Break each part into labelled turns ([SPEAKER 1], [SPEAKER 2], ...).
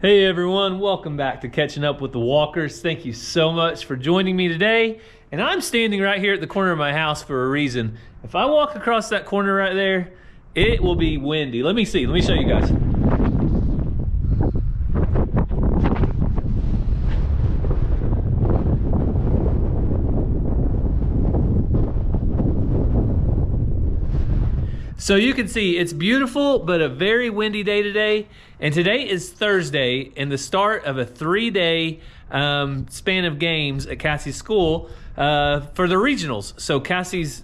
[SPEAKER 1] Hey everyone, welcome back to Catching Up with the Walkers. Thank you so much for joining me today. And I'm standing right here at the corner of my house for a reason. If I walk across that corner right there, it will be windy. Let me see, let me show you guys. So you can see it's beautiful, but a very windy day today. And today is Thursday and the start of a 3-day span of games at Cassie's school for the regionals. So Cassie's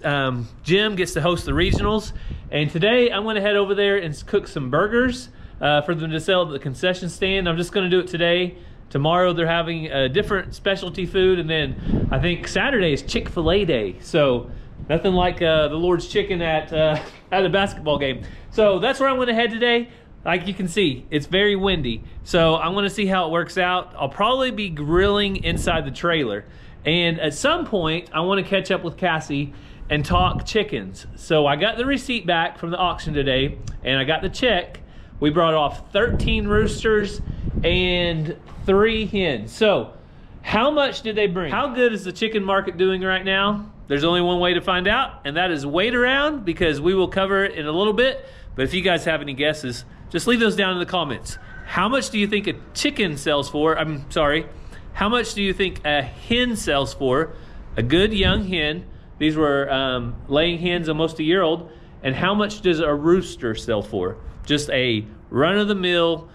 [SPEAKER 1] gym gets to host the regionals. And today I'm gonna head over there and cook some burgers for them to sell at the concession stand. I'm just gonna do it today. Tomorrow they're having a different specialty food. And then I think Saturday is Chick-fil-A day. So nothing like the Lord's chicken at a basketball game. So that's where I'm gonna head today. Like you can see, it's very windy. So I'm gonna see how it works out. I'll probably be grilling inside the trailer. And at some point, I wanna catch up with Cassie and talk chickens. So I got the receipt back from the auction today and I got the check. We brought off 13 roosters and 3 hens. So how much did they bring? How good is the chicken market doing right now? There's only one way to find out, and that is wait around, because we will cover it in a little bit. But if you guys have any guesses, just leave those down in the comments. How much do you think a chicken sells for? I'm sorry. How much do you think a hen sells for? A good young hen. These were laying hens, almost a year old. And how much does a rooster sell for? Just a run-of-the-mill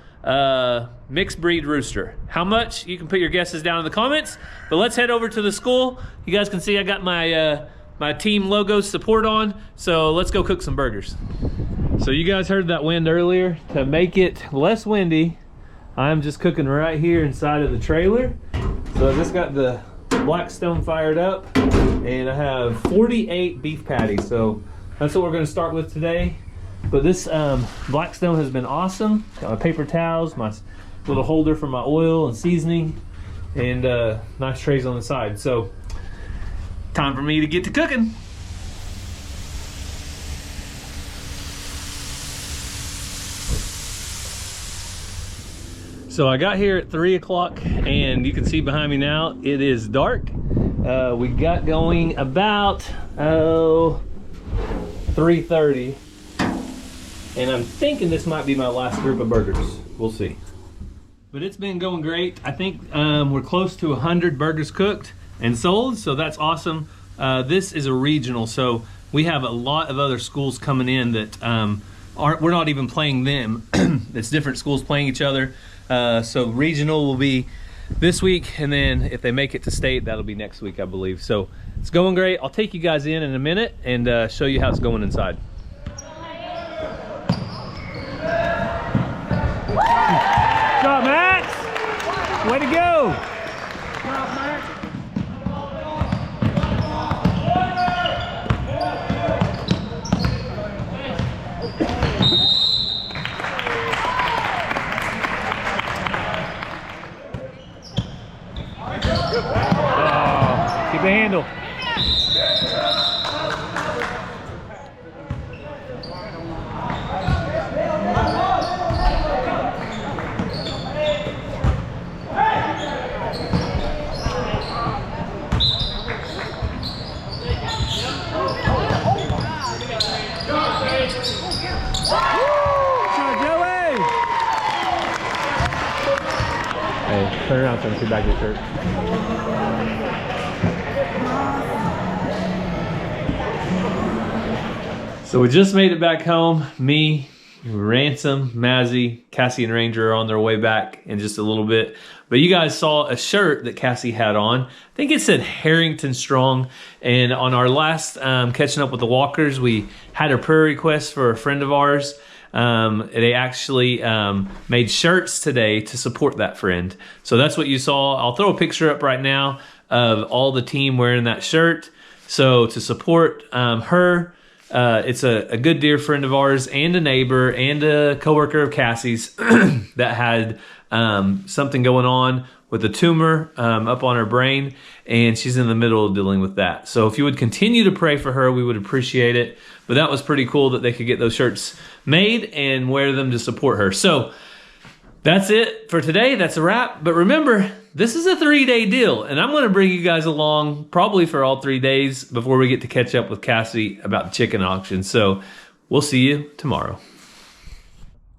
[SPEAKER 1] mixed breed rooster. How much? You can put your guesses down in the comments. But let's head over to the school. You guys can see I got my my team logo support on. So let's go cook some burgers. So you guys heard that wind earlier. To make it less windy, I'm just cooking right here inside of the trailer. So I just got the Blackstone fired up and I have 48 beef patties. So that's what we're gonna start with today. But this Blackstone has been awesome. Got my paper towels, my little holder for my oil and seasoning, and nice trays on the side. So time for me to get to cooking. So I got here at 3 o'clock and you can see behind me now, it is dark. We got going about 3:30. And I'm thinking this might be my last group of burgers. We'll see. But it's been going great. I think we're close to 100 burgers cooked and sold, so that's awesome. This is a regional, so we have a lot of other schools coming in that we're not even playing them. It's different schools playing each other. So regional will be this week, and then if they make it to state, that'll be next week, I believe. So it's going great. I'll take you guys in a minute and show you how it's going inside. Good job, Max! Way to go! Good job, Max! Oh, keep the handle. Hey, turn around so I can see back your shirt. So we just made it back home. Me, Ransom, Mazzy, Cassie, and Ranger are on their way back in just a little bit. But you guys saw a shirt that Cassie had on. I think it said Harrington Strong. And on our last Catching Up with the Walkers, we had a prayer request for a friend of ours. They actually made shirts today to support that friend. So that's what you saw. I'll throw a picture up right now of all the team wearing that shirt. So to support her, it's a good dear friend of ours and a neighbor and a coworker of Cassie's that had something going on with a tumor up on her brain, and she's in the middle of dealing with that. So if you would continue to pray for her, we would appreciate it. But that was pretty cool that they could get those shirts made and wear them to support her. So That's it for today. That's a wrap. But remember, this is a 3-day deal, and I'm going to bring you guys along probably for all 3 days before we get to catch up with Cassie about the chicken auction. So we'll see you tomorrow.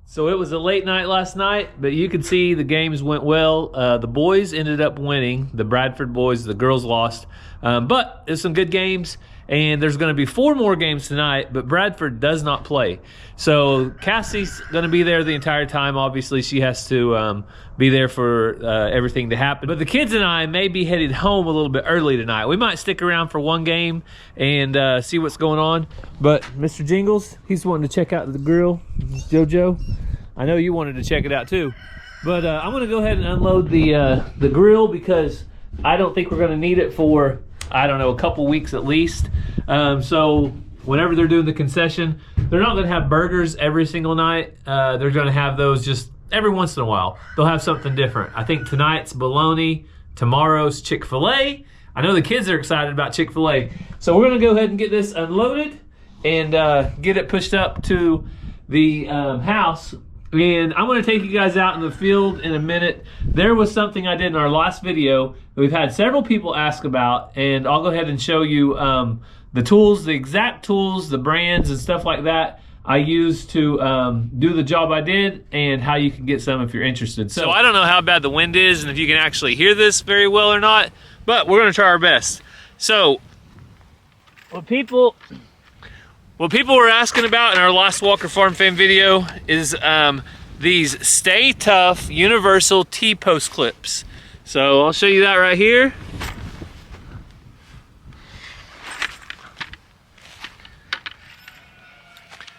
[SPEAKER 1] So it was a late night last night, but you can see the games went well. The boys ended up winning. The Bradford boys, the girls lost. But there's some good games, and there's going to be 4 more games tonight, but Bradford does not play. So Cassie's going to be there the entire time. Obviously, she has to be there for everything to happen. But the kids and I may be headed home a little bit early tonight. We might stick around for one game and see what's going on. But Mr. Jingles, he's wanting to check out the grill. JoJo, I know you wanted to check it out too. But I'm going to go ahead and unload the grill because I don't think we're going to need it for, I don't know, a couple weeks at least. So whenever they're doing the concession, they're not going to have burgers every single night. They're going to have those just every once in a while. They'll have something different. I think tonight's bologna, tomorrow's Chick-fil-A. I know the kids are excited about Chick-fil-A. So we're going to go ahead and get this unloaded and get it pushed up to the house. And I'm going to take you guys out in the field in a minute. There was something I did in our last video that we've had several people ask about, and I'll go ahead and show you the tools, the exact tools, the brands and stuff like that I used to do the job I did, and how you can get some if you're interested. So I don't know how bad the wind is and if you can actually hear this very well or not, but we're going to try our best. So what people were asking about in our last Walker Farm Fan video is these Stay Tough Universal T-post clips. So I'll show you that right here.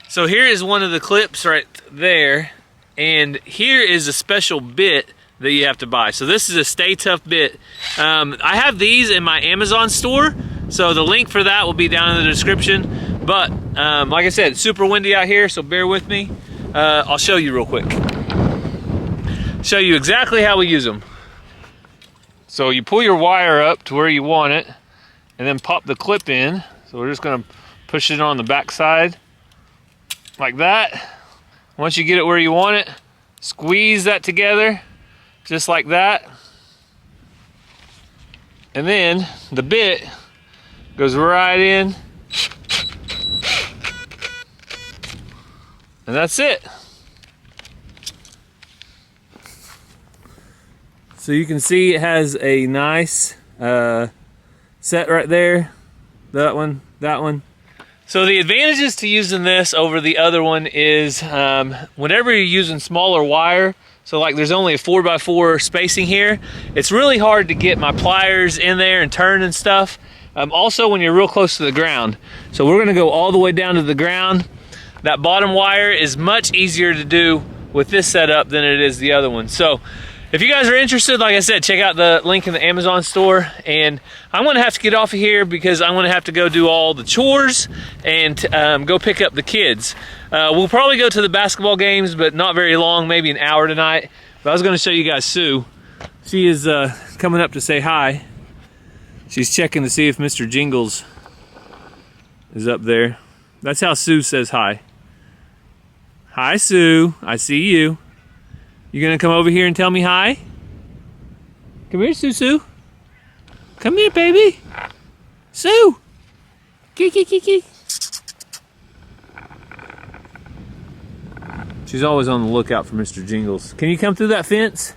[SPEAKER 1] So here is one of the clips right there, and here is a special bit that you have to buy. So this is a Stay Tough bit. I have these in my Amazon store, so the link for that will be down in the description. But like I said, it's super windy out here, so bear with me. I'll show you real quick. Show you exactly how we use them. So you pull your wire up to where you want it, and then pop the clip in. So we're just gonna push it on the back side, like that. Once you get it where you want it, squeeze that together, just like that. And then the bit goes right in. And that's it. So you can see it has a nice set right there. That one, that one. So the advantages to using this over the other one is whenever you're using smaller wire, so like there's only a 4x4 spacing here, it's really hard to get my pliers in there and turn and stuff. Also when you're real close to the ground. So we're gonna go all the way down to the ground. That bottom wire is much easier to do with this setup than it is the other one. So if you guys are interested, like I said, check out the link in the Amazon store. And I'm gonna have to get off of here because I'm gonna have to go do all the chores and go pick up the kids. We'll probably go to the basketball games, but not very long, maybe an hour tonight. But I was gonna show you guys Sue. She is coming up to say hi. She's checking to see if Mr. Jingles is up there. That's how Sue says hi. Hi, Sue. I see you. You gonna come over here and tell me hi? Come here, Sue. Come here, baby. Sue. Kiki. She's always on the lookout for Mr. Jingles. Can you come through that fence?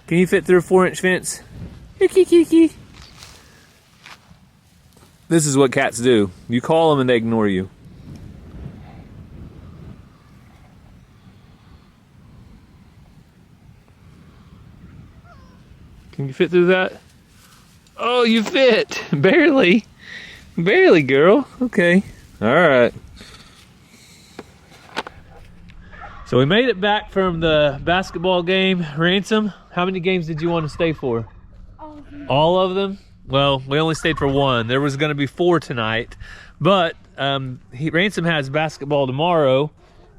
[SPEAKER 1] Can you fit through a 4-inch fence? Kiki. This is what cats do. You call them and they ignore you. Can you fit through that? Oh, you fit. Barely. Barely, girl. Okay. All right. So we made it back from the basketball game. Ransom, how many games did you want to stay for? All of them. All of them? Well, we only stayed for one. There was going to be 4 tonight. But Ransom has basketball tomorrow,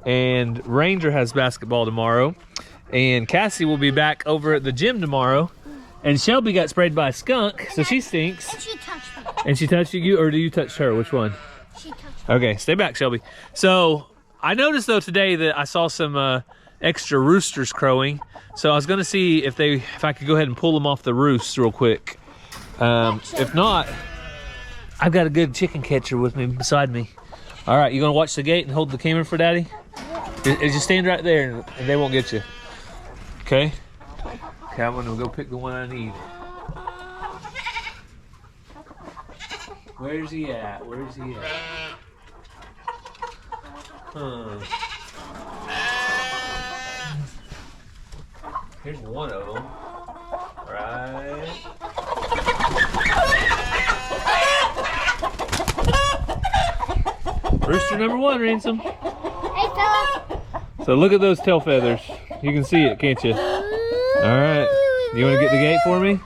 [SPEAKER 1] and Ranger has basketball tomorrow. And Cassie will be back over at the gym tomorrow. And Shelby got sprayed by a skunk, so she stinks.
[SPEAKER 2] And she touched me.
[SPEAKER 1] And she touched you, or do you touch her? Which one?
[SPEAKER 2] She touched me.
[SPEAKER 1] Okay, stay back, Shelby. So I noticed though today that I saw some extra roosters crowing. So I was gonna see if I could go ahead and pull them off the roosts real quick. If not, I've got a good chicken catcher with me beside me. All right, you gonna watch the gate and hold the camera for Daddy? Just stand right there and they won't get you. Okay? Okay, I'm gonna go pick the one I need. Where's he at? Where's he at? Here's one of them. Right. Rooster number 1, Ransom.
[SPEAKER 2] Hey, fella.
[SPEAKER 1] So look at those tail feathers. You can see it, can't you? All right. You want to get the gate for me?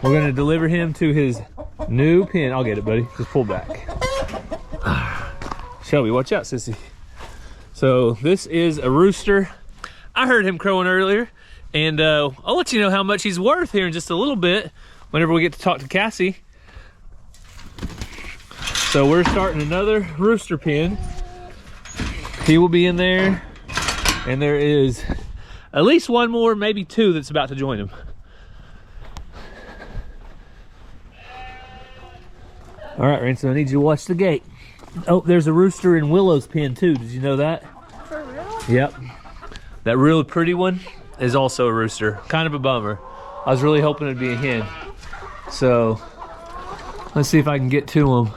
[SPEAKER 1] We're going to deliver him to his new pen. I'll get it, buddy. Just pull back. Shelby, watch out, sissy. So this is a rooster. I heard him crowing earlier, and I'll let you know how much he's worth here in just a little bit whenever we get to talk to Cassie. So we're starting another rooster pen. He will be in there, and there is at least one more, maybe 2 that's about to join him. All right, Ransom, I need you to watch the gate. Oh, there's a rooster in Willow's pen too. Did you know that?
[SPEAKER 2] For real?
[SPEAKER 1] Yep. That really pretty one is also a rooster. Kind of a bummer. I was really hoping it'd be a hen. So let's see if I can get to him.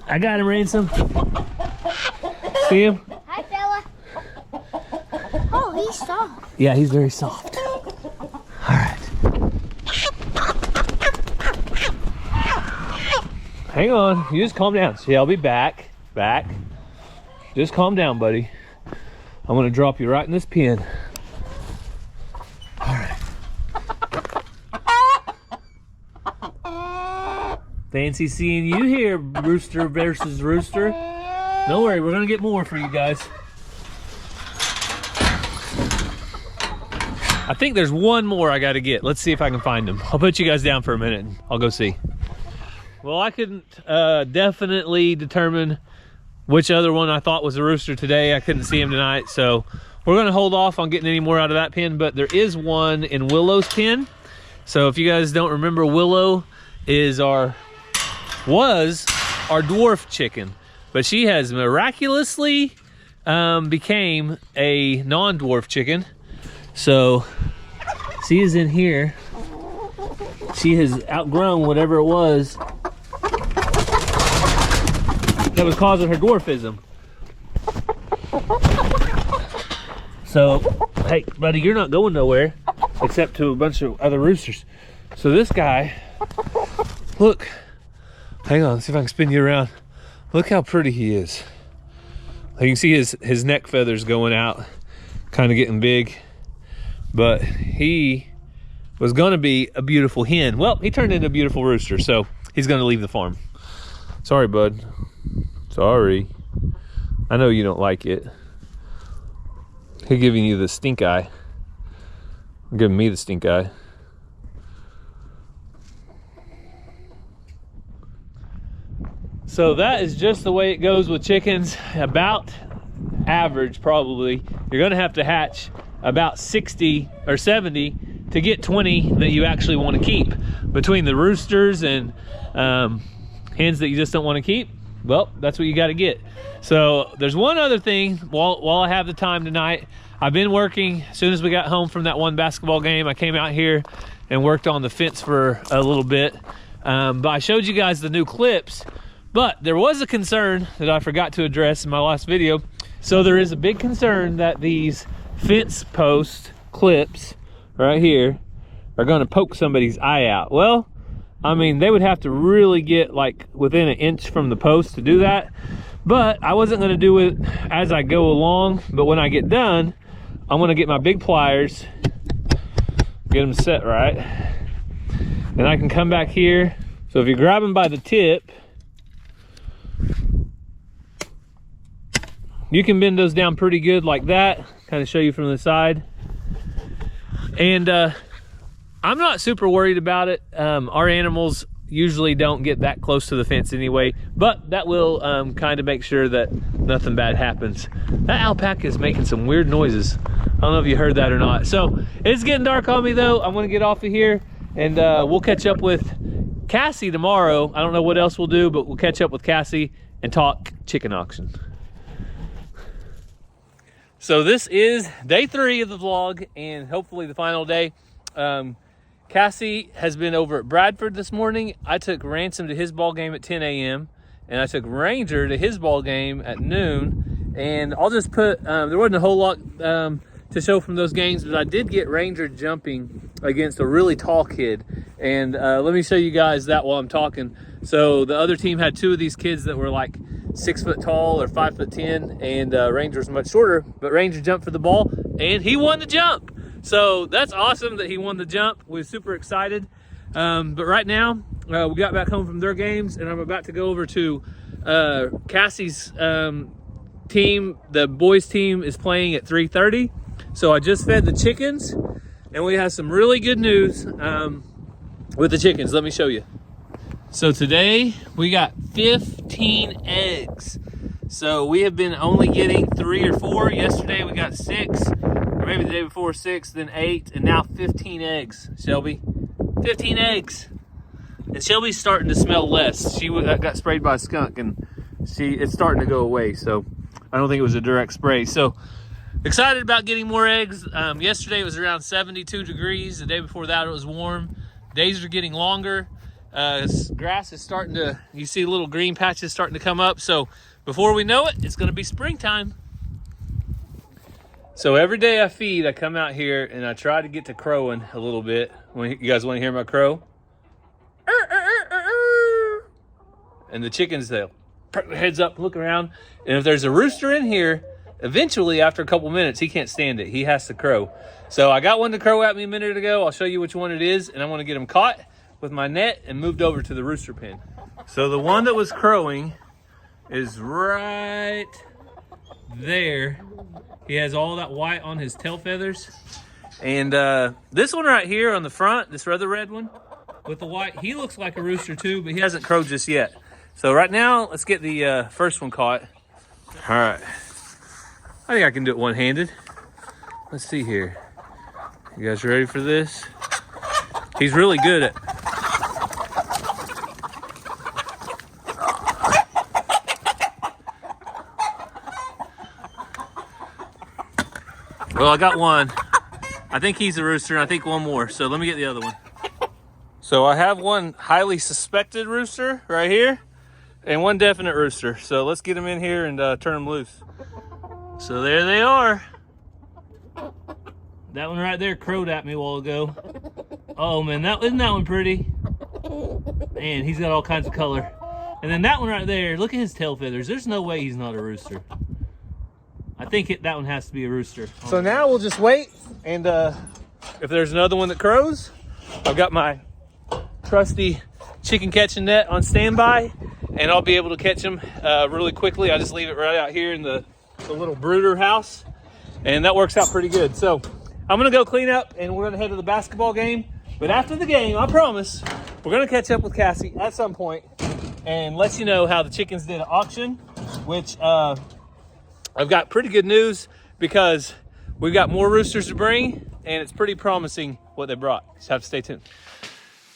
[SPEAKER 1] I got him, Ransom. See him?
[SPEAKER 2] Hi, fella. Oh, he's soft.
[SPEAKER 1] Yeah, he's very soft. All right. Hang on. You just calm down. Shelby, back. Back. Just calm down, buddy. I'm going to drop you right in this pen. All right. Fancy seeing you here, rooster versus rooster. Don't worry, we're gonna get more for you guys. I think there's one more I gotta get. Let's see if I can find him. I'll put you guys down for a minute and I'll go see. Well, I couldn't definitely determine which other one I thought was a rooster today. I couldn't see him tonight, so we're gonna hold off on getting any more out of that pen, but there is one in Willow's pen. So if you guys don't remember, Willow was our dwarf chicken, but she has miraculously became a non-dwarf chicken. So she is in here. She has outgrown whatever it was that was causing her dwarfism. So, hey, buddy, you're not going nowhere except to a bunch of other roosters. So this guy, look, hang on, see if I can spin you around. Look how pretty he is. You can see his neck feathers going out, kind of getting big. But he was gonna be a beautiful hen. Well, he turned into a beautiful rooster, so he's gonna leave the farm. Sorry, bud. Sorry. I know you don't like it. He's giving you the stink eye. Giving me the stink eye. So that is just the way it goes with chickens. About average, probably. You're gonna have to hatch about 60 or 70 to get 20 that you actually want to keep. Between the roosters and hens that you just don't want to keep, well, that's what you got to get. So there's one other thing while I have the time tonight. I've been working. As soon as we got home from that one basketball game, I came out here and worked on the fence for a little bit. But I showed you guys the new clips, but there was a concern that I forgot to address in my last video. So there is a big concern that these fence post clips right here are going to poke somebody's eye out. Well, I mean, they would have to really get like within an inch from the post to do that, but I wasn't going to do it as I go along. But when I get done, I'm going to get my big pliers, get them set right, and I can come back here. So if you grab them by the tip, you can bend those down pretty good like that. Kind of show you from the side. And I'm not super worried about it. Our animals usually don't get that close to the fence anyway, but that will kind of make sure that nothing bad happens. That alpaca is making some weird noises. I don't know if you heard that or not. So it's getting dark on me though. I'm gonna get off of here, and we'll catch up with Cassie tomorrow. I don't know what else we'll do, but we'll catch up with Cassie and talk chicken auction. So this is day 3 of the vlog, and hopefully the final day. Cassie has been over at Bradford this morning. I took Ransom to his ball game at 10 a.m. and I took Ranger to his ball game at noon. And I'll just put, there wasn't a whole lot to show from those games, but I did get Ranger jumping against a really tall kid. And let me show you guys that while I'm talking. So the other team had 2 of these kids that were like 6 foot tall or 5'10", and Ranger's much shorter, but Ranger jumped for the ball and he won the jump. So that's awesome that he won the jump. We're super excited. But right now, we got back home from their games, and I'm about to go over to Cassie's team. The boys team is playing at 3:30. So I just fed the chickens, and we have some really good news with the chickens. Let me show you. So today we got 15 eggs. So we have been only getting 3 or 4. Yesterday we got 6. Maybe the day before 6, then 8, and now 15 eggs, Shelby. 15 eggs. And Shelby's starting to smell less. She got sprayed by a skunk, and it's starting to go away, so I don't think it was a direct spray. So excited about getting more eggs. Yesterday it was around 72 degrees. The day before that it was warm. Days are getting longer. Grass is starting to, you see little green patches starting to come up. So before we know it, it's going to be springtime. So every day I feed, I come out here and I try to get to crowing a little bit. You guys want to hear my crow? And the chickens, they'll perk their heads up, look around. And if there's a rooster in here, eventually after a couple minutes, he can't stand it. He has to crow. So I got one to crow at me a minute ago. I'll show you which one it is. And I want to get him caught with my net and moved over to the rooster pen. So the one that was crowing is right there. He has all that white on his tail feathers. And this one right here on the front, this other red one with the white, he looks like a rooster too, but he hasn't crowed just yet. So right now, let's get the first one caught. All right. I think I can do it one-handed. Let's see here. You guys ready for this? He's really good at... Well, I got one. I think he's a rooster, and I think one more. So let me get the other one. So I have one highly suspected rooster right here and one definite rooster. So let's get them in here and turn them loose. So there they are. That one right there crowed at me a while ago. Oh man, isn't that one pretty? Man, he's got all kinds of color. And then that one right there, look at his tail feathers. There's no way he's not a rooster. I think that one has to be a rooster. So now we'll just wait, and if there's another one that crows, I've got my trusty chicken catching net on standby, and I'll be able to catch them really quickly. I just leave it right out here in the little brooder house, and that works out pretty good. So I'm gonna go clean up, and we're gonna head to the basketball game. But after the game, I promise, we're gonna catch up with Cassie at some point and let you know how the chickens did at auction, which I've got pretty good news because we've got more roosters to bring, and it's pretty promising what they brought. Just have to stay tuned.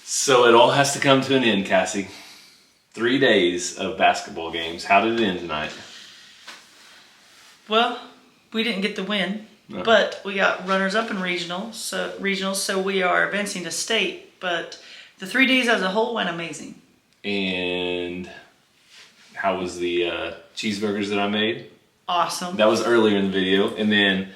[SPEAKER 1] So it all has to come to an end, Cassie. 3 days of basketball games. How did it end tonight?
[SPEAKER 3] Well, we didn't get the win, but we got runners-up in regionals, so we are advancing to state. But the 3 days as a whole went amazing. And
[SPEAKER 1] how was the cheeseburgers that I made?
[SPEAKER 3] Awesome.
[SPEAKER 1] That was earlier in the video. And then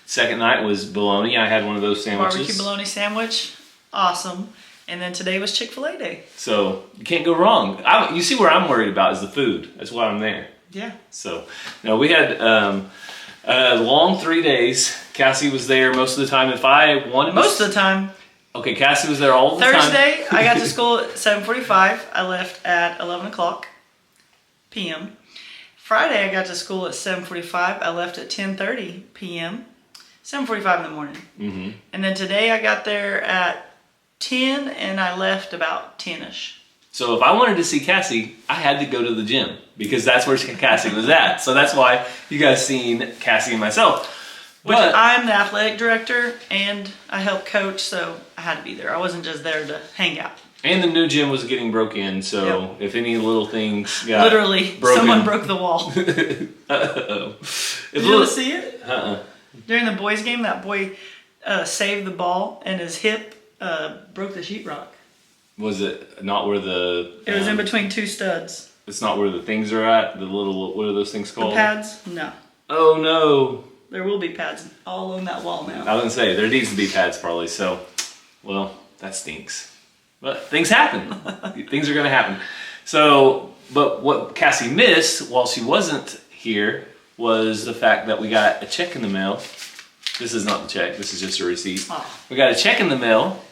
[SPEAKER 1] second night was bologna. I had one of those sandwiches.
[SPEAKER 3] Barbecue bologna sandwich. Awesome. And then today was Chick-fil-A day. So
[SPEAKER 1] you can't go wrong. You see where I'm worried about is the food. That's why I'm there.
[SPEAKER 3] Yeah.
[SPEAKER 1] So no, we had a long 3 days. Cassie was there most of the time. If I wanted
[SPEAKER 3] most of the time.
[SPEAKER 1] Okay, Cassie was there all the time.
[SPEAKER 3] Thursday, I got to school at 7:45. I left at 11 o'clock p.m. Friday, I got to school at 7:45. I left at 10:30 p.m. 7:45 in the morning. Mm-hmm. And then today, I got there at 10 and I left about 10ish.
[SPEAKER 1] So if I wanted to see Cassie, I had to go to the gym because that's where Cassie was at. So that's why you guys seen Cassie and myself.
[SPEAKER 3] Which I'm the athletic director and I help coach, so I had to be there. I wasn't just there to hang out.
[SPEAKER 1] And the new gym was getting broke in, so if any little things got
[SPEAKER 3] literally
[SPEAKER 1] broken,
[SPEAKER 3] someone broke the wall.
[SPEAKER 1] Uh-oh.
[SPEAKER 3] Did you see it?
[SPEAKER 1] Uh-uh.
[SPEAKER 3] During the boys' game, that boy saved the ball and his hip broke the sheetrock.
[SPEAKER 1] Was it not where the...
[SPEAKER 3] It was in between two studs.
[SPEAKER 1] It's not where the things are at? The little... What are those things called?
[SPEAKER 3] The pads? No.
[SPEAKER 1] Oh, no.
[SPEAKER 3] There will be pads all on that wall now.
[SPEAKER 1] I was going to say, there needs to be pads probably, so... Well, that stinks. But things happen. Things are going to happen. So, but what Cassie missed while she wasn't here was the fact that we got a check in the mail. This is not the check. This is just a receipt. Oh. We got a check in the mail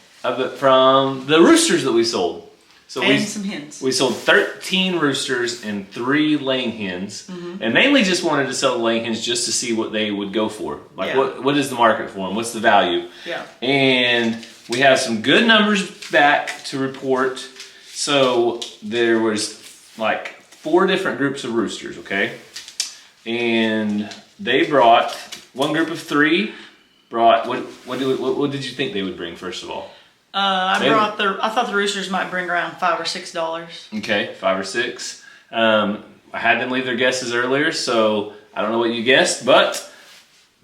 [SPEAKER 1] from the roosters that we sold. So
[SPEAKER 3] some hens.
[SPEAKER 1] We sold 13 roosters and 3 laying hens. And mainly just wanted to sell the laying hens just to see what they would go for. Like what is the market for them? What's the value?
[SPEAKER 3] Yeah.
[SPEAKER 1] And we have some good numbers back to report. So there was like 4 different groups of roosters, okay? And they brought, one group of 3 brought, what did you think they would bring first of all?
[SPEAKER 3] I thought the roosters might bring around $5 or $6.
[SPEAKER 1] Okay, 5 or 6. I had them leave their guesses earlier, so I don't know what you guessed, but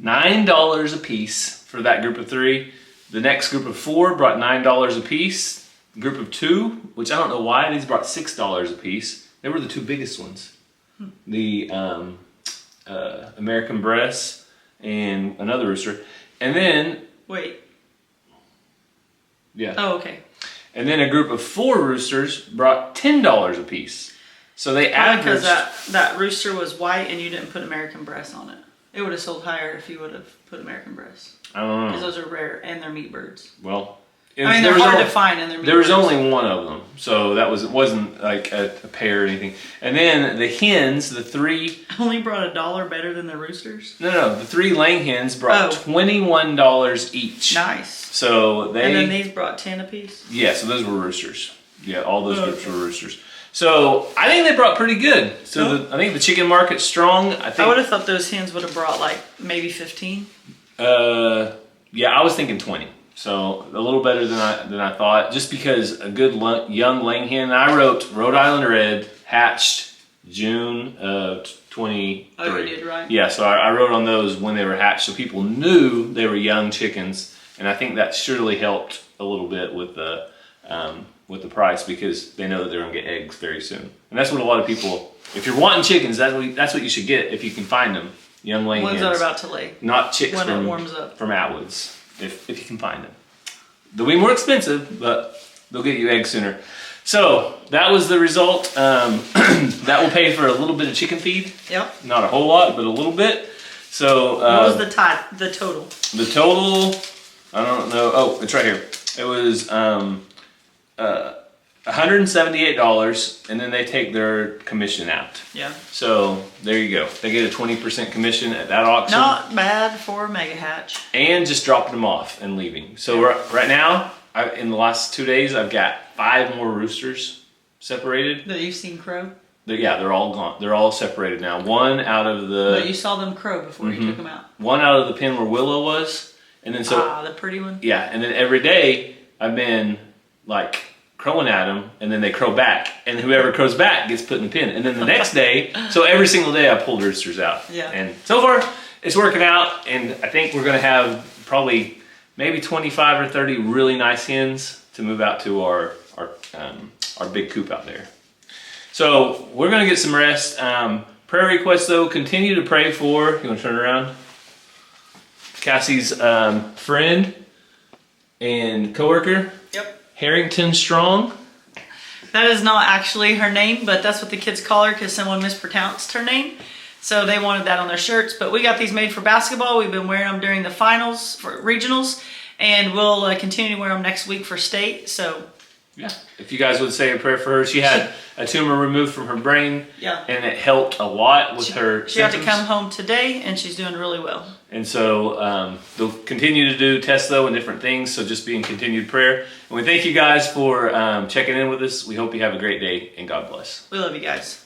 [SPEAKER 1] $9 a piece for that group of 3. The next group of 4 brought $9 a piece. Group of 2, which I don't know why, these brought $6 a piece. They were the 2 biggest ones. The American breast and another rooster. And then...
[SPEAKER 3] Wait.
[SPEAKER 1] Yeah.
[SPEAKER 3] Oh, okay.
[SPEAKER 1] And then a group of 4 roosters brought $10 a piece. So they averaged...
[SPEAKER 3] Because that rooster was white and you didn't put American breast on it. It would have sold higher if you would have put American breast.
[SPEAKER 1] I don't know.
[SPEAKER 3] Because those are rare and they're meat birds.
[SPEAKER 1] Well...
[SPEAKER 3] I mean, they're hard to find and they're meat birds.
[SPEAKER 1] There was only one of them. So it wasn't like a pair or anything. And then the hens, the 3...
[SPEAKER 3] Only brought $1 better than the roosters?
[SPEAKER 1] No. The 3 laying hens brought $21 each.
[SPEAKER 3] Nice.
[SPEAKER 1] So they...
[SPEAKER 3] And then these brought 10 apiece?
[SPEAKER 1] Yeah, so those were roosters. Yeah, all those groups were roosters. So I think they brought pretty good. So I think the chicken market's strong.
[SPEAKER 3] I would have thought those hens would have brought like maybe 15.
[SPEAKER 1] Yeah, I was thinking 20. So a little better than I thought, just because a good young laying hen. I wrote Rhode Island Red, hatched June of 23.
[SPEAKER 3] Oh, you did, right?
[SPEAKER 1] Yeah, so I wrote on those when they were hatched, so people knew they were young chickens, and I think that surely helped a little bit with the price because they know that they're gonna get eggs very soon. And that's what a lot of people, if you're wanting chickens, that's what you should get if you can find them. Young laying hens.
[SPEAKER 3] Ones that are about to lay.
[SPEAKER 1] Not chicks
[SPEAKER 3] when it warms up.
[SPEAKER 1] From Atwoods. If you can find them. They'll be more expensive, but they'll get you eggs sooner. So that was the result. That will pay for a little bit of chicken feed. Yep. Not a whole lot, but a little bit. So
[SPEAKER 3] what was the total?
[SPEAKER 1] The total, I don't know. Oh, it's right here. It was $178, and then they take their commission out. Yeah. So there you go. They get a 20% commission at that auction.
[SPEAKER 3] Not bad for Mega Hatch.
[SPEAKER 1] And just dropping them off and leaving. So right now, in the last 2 days, I've got 5 more roosters separated.
[SPEAKER 3] That you've seen crow?
[SPEAKER 1] They're all gone. They're all separated now. One out of the...
[SPEAKER 3] But you saw them crow before you took them out.
[SPEAKER 1] One out of the pen where Willow was. And then
[SPEAKER 3] the pretty one?
[SPEAKER 1] Yeah, and then every day, I've been like... crowing at them, and then they crow back, and whoever crows back gets put in the pen. And then the next day, so every single day I pulled roosters out. Yeah. And so far, it's working out, and I think we're gonna have probably maybe 25 or 30 really nice hens to move out to our big coop out there. So we're gonna get some rest. Prayer requests though, continue to pray for, you wanna turn around? Cassie's friend and coworker. Yep. Harrington Strong.
[SPEAKER 3] That is not actually her name, but that's what the kids call her because someone mispronounced her name. So they wanted that on their shirts. But we got these made for basketball. We've been wearing them during the finals for regionals, and we'll continue to wear them next week for state. So
[SPEAKER 1] yeah, if you guys would say a prayer for her, she had a tumor removed from her brain. Yeah, and it helped a lot with her.
[SPEAKER 3] She had to come home today, and she's doing really well.
[SPEAKER 1] And so they'll continue to do tests though and different things. So just be in continued prayer. And we thank you guys for checking in with us. We hope you have a great day and God bless.
[SPEAKER 3] We love you guys.